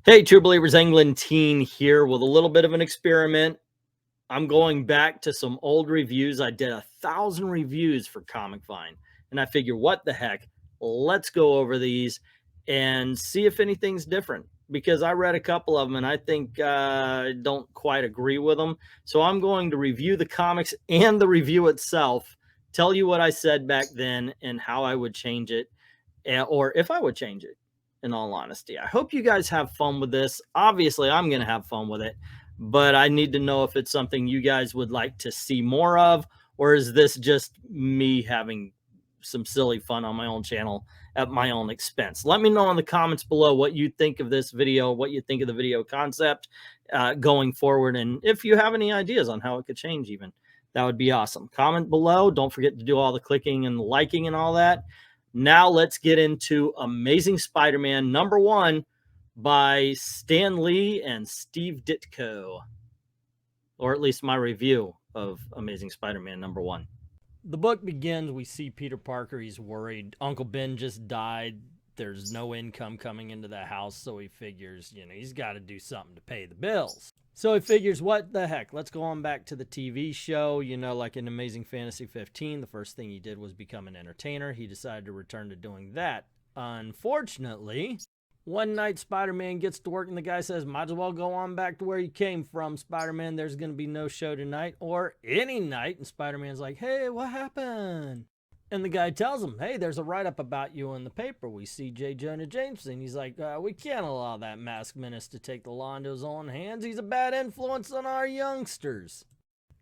Hey, True Believers, England Teen here with a little bit of an experiment. I'm going back to some old reviews. I did 1,000 reviews for Comic Vine, and I figure, what the heck? Let's go over these and see if anything's different. Because I read a couple of them and I think I don't quite agree with them. So I'm going to review the comics and the review itself, tell you what I said back then and how I would change it, or if I would change it, in all honesty. I hope you guys have fun with this. Obviously, I'm going to have fun with it, but I need to know if it's something you guys would like to see more of, or is this just me having some silly fun on my own channel at my own expense? Let me know in the comments below what you think of this video, what you think of the video concept going forward, and if you have any ideas on how it could change even. That would be awesome. Comment below. Don't forget to do all the clicking and liking and all that. Now let's get into Amazing Spider-Man #1 by Stan Lee and Steve Ditko, or at least my review of Amazing Spider-Man #1. The book begins, we see Peter Parker, he's worried. Uncle Ben just died. There's no income coming into the house, so he figures, he's got to do something to pay the bills. So he figures, what the heck, let's go on back to the TV show. Like in Amazing Fantasy 15, the first thing he did was become an entertainer. He decided to return to doing that. Unfortunately, one night Spider-Man gets to work and the guy says, might as well go on back to where you came from, Spider-Man. There's going to be no show tonight or any night. And Spider-Man's like, hey, what happened? And the guy tells him, hey, there's a write-up about you in the paper. We see J. Jonah Jameson. He's like, we can't allow that masked menace to take the law into his own hands. He's a bad influence on our youngsters.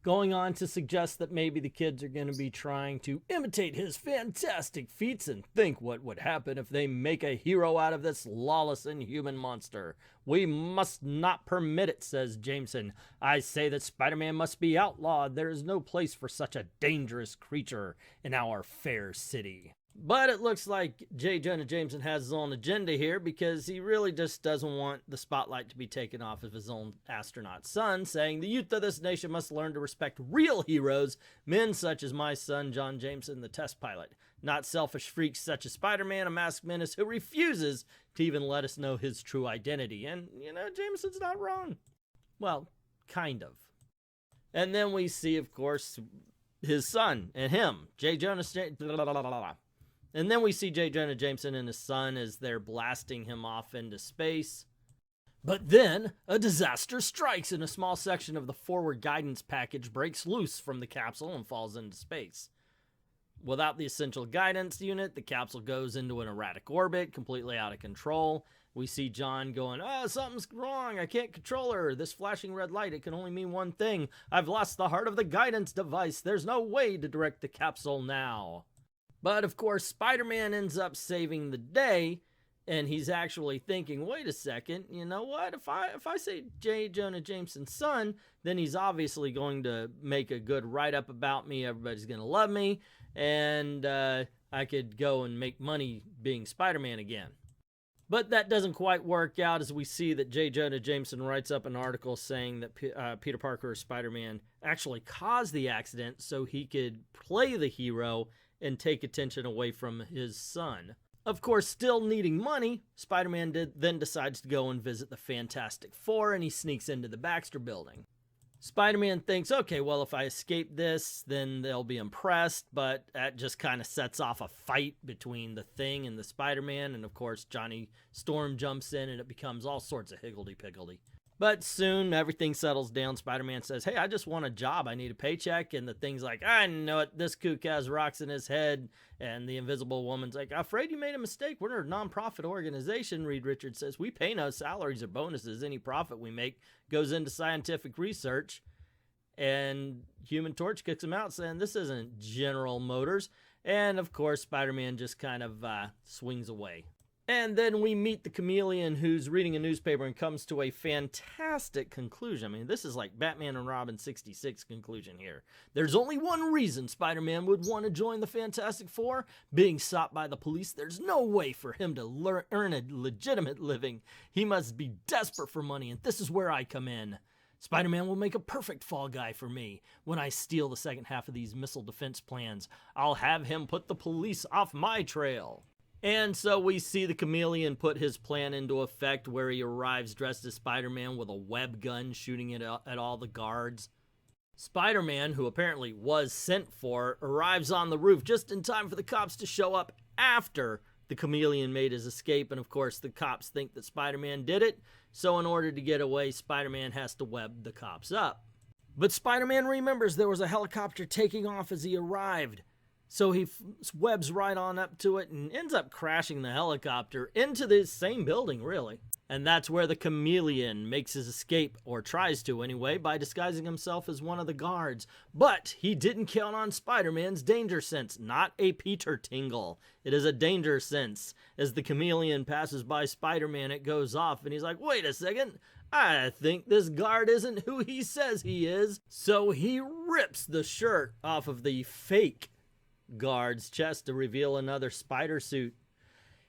Going on to suggest that maybe the kids are going to be trying to imitate his fantastic feats and think what would happen if they make a hero out of this lawless inhuman monster. We must not permit it, says Jameson. I say that Spider-Man must be outlawed. There is no place for such a dangerous creature in our fair city. But it looks like J. Jonah Jameson has his own agenda here, because he really just doesn't want the spotlight to be taken off of his own astronaut son, saying the youth of this nation must learn to respect real heroes, men such as my son, John Jameson, the test pilot, not selfish freaks such as Spider-Man, a masked menace who refuses to even let us know his true identity. And, Jameson's not wrong. Well, kind of. And then we see, of course, his son and him, J. Jonah And then we see J. Jonah Jameson and his son as they're blasting him off into space. But then a disaster strikes, and a small section of the forward guidance package breaks loose from the capsule and falls into space. Without the essential guidance unit, the capsule goes into an erratic orbit, completely out of control. We see John going, something's wrong. I can't control her. This flashing red light, it can only mean one thing. I've lost the heart of the guidance device. There's no way to direct the capsule now. But of course, Spider-Man ends up saving the day, and he's actually thinking, wait a second, you know what? If I say J. Jonah Jameson's son, then he's obviously going to make a good write-up about me. Everybody's going to love me, and I could go and make money being Spider-Man again. But that doesn't quite work out, as we see that J. Jonah Jameson writes up an article saying that Peter Parker or Spider-Man actually caused the accident so he could play the hero and take attention away from his son. Of course, still needing money, Spider-Man then decides to go and visit the Fantastic Four, and he sneaks into the Baxter building. Spider-Man thinks, okay, well, if I escape this, then they'll be impressed, but that just kind of sets off a fight between the Thing and the Spider-Man, and of course, Johnny Storm jumps in, and it becomes all sorts of higgledy-piggledy. But soon, everything settles down. Spider-Man says, hey, I just want a job. I need a paycheck. And the Thing's like, I know it. This kook has rocks in his head. And the Invisible Woman's like, afraid you made a mistake. We're a non-profit organization, Reed Richards says. We pay no salaries or bonuses. Any profit we make goes into scientific research. And Human Torch kicks him out, saying, this isn't General Motors. And, of course, Spider-Man just kind of swings away. And then we meet the Chameleon, who's reading a newspaper and comes to a fantastic conclusion. I mean, this is like Batman and Robin 66 conclusion here. There's only one reason Spider-Man would want to join the Fantastic Four: being sought by the police. There's no way for him to earn a legitimate living. He must be desperate for money, and this is where I come in. Spider-Man will make a perfect fall guy for me. When I steal the second half of these missile defense plans, I'll have him put the police off my trail. And so we see the Chameleon put his plan into effect, where he arrives dressed as Spider-Man with a web gun shooting it at all the guards. Spider-Man, who apparently was sent for, arrives on the roof just in time for the cops to show up after the Chameleon made his escape. And of course, the cops think that Spider-Man did it. So in order to get away, Spider-Man has to web the cops up. But Spider-Man remembers there was a helicopter taking off as he arrived. So he webs right on up to it and ends up crashing the helicopter into the same building, really. And that's where the Chameleon makes his escape, or tries to anyway, by disguising himself as one of the guards. But he didn't count on Spider-Man's danger sense, not a Peter tingle. It is a danger sense. As the Chameleon passes by Spider-Man, it goes off, and he's like, wait a second, I think this guard isn't who he says he is. So he rips the shirt off of the fake guard's chest to reveal another spider suit.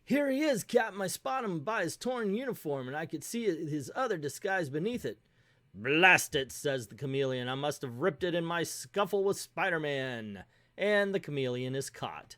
Here he is, Captain. I spot him by his torn uniform, and I could see his other disguise beneath it. Blast it, says the Chameleon. I must have ripped it in my scuffle with Spider-Man. And the Chameleon is caught.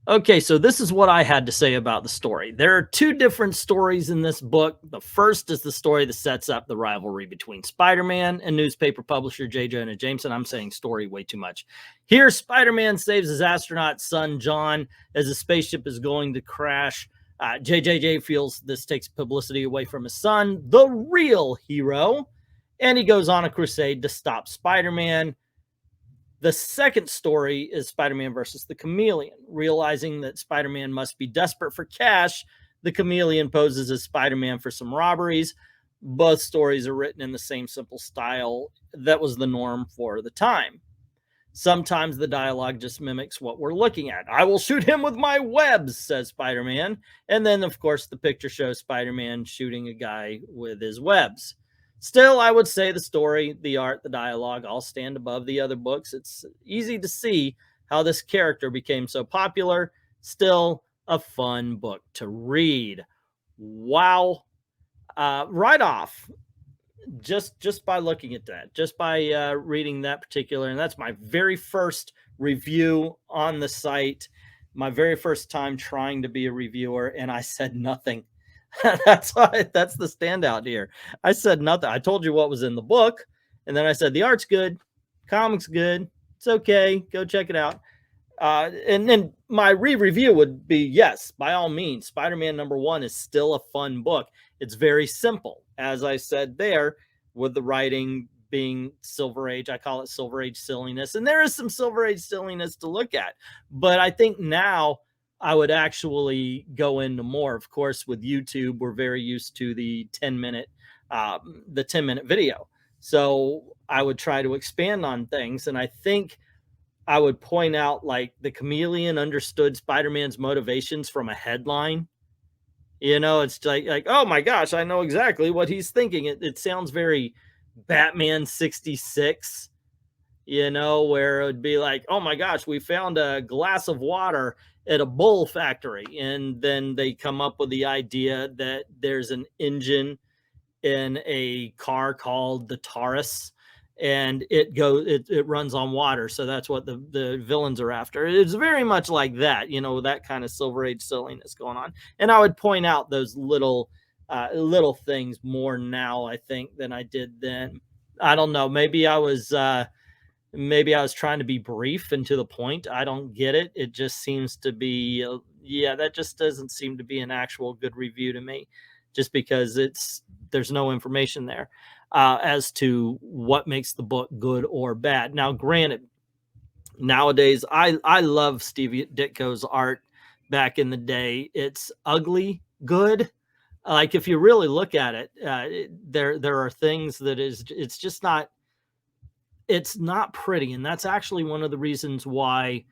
Okay, so this is what I had to say about the story. There are two different stories in this book. The first is the story that sets up the rivalry between Spider-Man and newspaper publisher J. Jonah Jameson. I'm saying story way too much. Here, Spider-Man saves his astronaut son, John, as a spaceship is going to crash. JJJ feels this takes publicity away from his son, the real hero, and he goes on a crusade to stop Spider-Man. The second story is Spider-Man versus the Chameleon. Realizing that Spider-Man must be desperate for cash, the Chameleon poses as Spider-Man for some robberies. Both stories are written in the same simple style that was the norm for the time. Sometimes the dialogue just mimics what we're looking at. I will shoot him with my webs, says Spider-Man. And then, of course, the picture shows Spider-Man shooting a guy with his webs. Still, I would say the story, the art, the dialogue all stand above the other books. It's easy to see how this character became so popular. Still a fun book to read. Wow. Right off, just by looking at that, just by reading that particular, and that's my very first review on the site, my very first time trying to be a reviewer, and I said nothing. That's the standout here. I said nothing. I told you what was in the book, and then I said the art's good, comic's good, it's okay, go check it out. And then my review would be, yes, by all means, Spider-Man #1 is still a fun book. It's very simple, as I said there, with the writing being Silver Age. I call it Silver Age silliness, and there is some Silver Age silliness to look at. But I think now I would actually go into more. Of course, with YouTube, we're very used to the 10-minute video. So I would try to expand on things. And I think I would point out, like, the Chameleon understood Spider-Man's motivations from a headline. You know, it's like, oh my gosh, I know exactly what he's thinking. It sounds very Batman 66, you know, where it would be like, oh my gosh, we found a glass of water at a bull factory. And then they come up with the idea that there's an engine in a car called the Taurus, and it runs on water. So that's what the villains are after. It's very much like that, you know, that kind of Silver Age silliness going on. And I would point out those little things more now, I think, than I did then. I don't know. Maybe I was trying to be brief and to the point. I don't get it. It just seems to be, that just doesn't seem to be an actual good review to me, just because there's no information there as to what makes the book good or bad. Now, granted, nowadays, I love Steve Ditko's art back in the day. It's ugly good. Like, if you really look at it, there are things that it's just not, it's not pretty. And that's actually one of the reasons why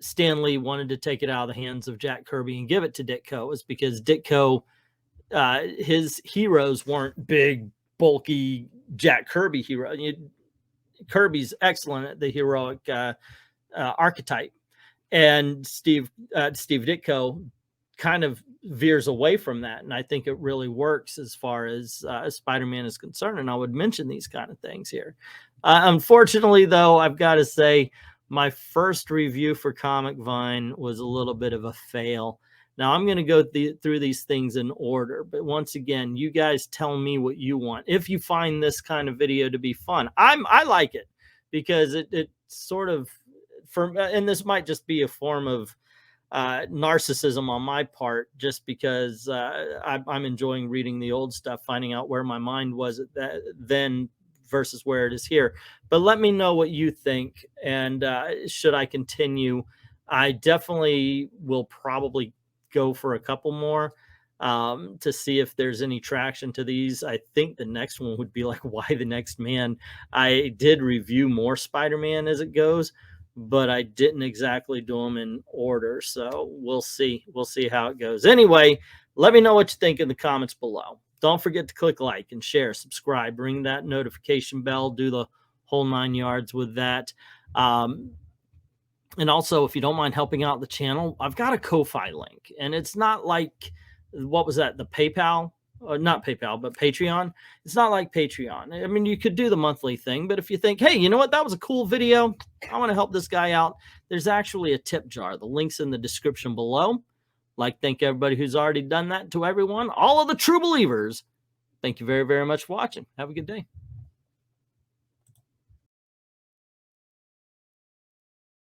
Stan Lee wanted to take it out of the hands of Jack Kirby and give it to Ditko, is because Ditko, his heroes weren't big, bulky Jack Kirby hero. Kirby's excellent at the heroic archetype, and Steve Ditko kind of veers away from that, and I think it really works as far as Spider-Man is concerned. And I would mention these kind of things here. Unfortunately, though, I've got to say, My first review for Comic Vine was a little bit of a fail. Now I'm going to go through these things in order, but once again, you guys tell me what you want. If you find this kind of video to be fun, I like it because it sort of, and this might just be a form of narcissism on my part, just because I'm enjoying reading the old stuff, finding out where my mind was at that then versus where it is here. But let me know what you think, and should I continue? I definitely will probably go for a couple more to see if there's any traction to these. I think the next one would be like, why the next man? I did review more Spider-Man as it goes, but I didn't exactly do them in order. So we'll see. We'll see how it goes. Anyway, let me know what you think in the comments below. Don't forget to click like and share, subscribe, ring that notification bell, do the whole 9 yards with that. And also, if you don't mind helping out the channel, I've got a Ko-Fi link, and it's not like, what was that? The PayPal, not PayPal, but Patreon. It's not like Patreon. I mean, you could do the monthly thing, but if you think, hey, you know what? That was a cool video. I want to help this guy out. There's actually a tip jar. The link's in the description below. Thank everybody who's already done that. To everyone, all of the true believers, thank you very, very much for watching. Have a good day.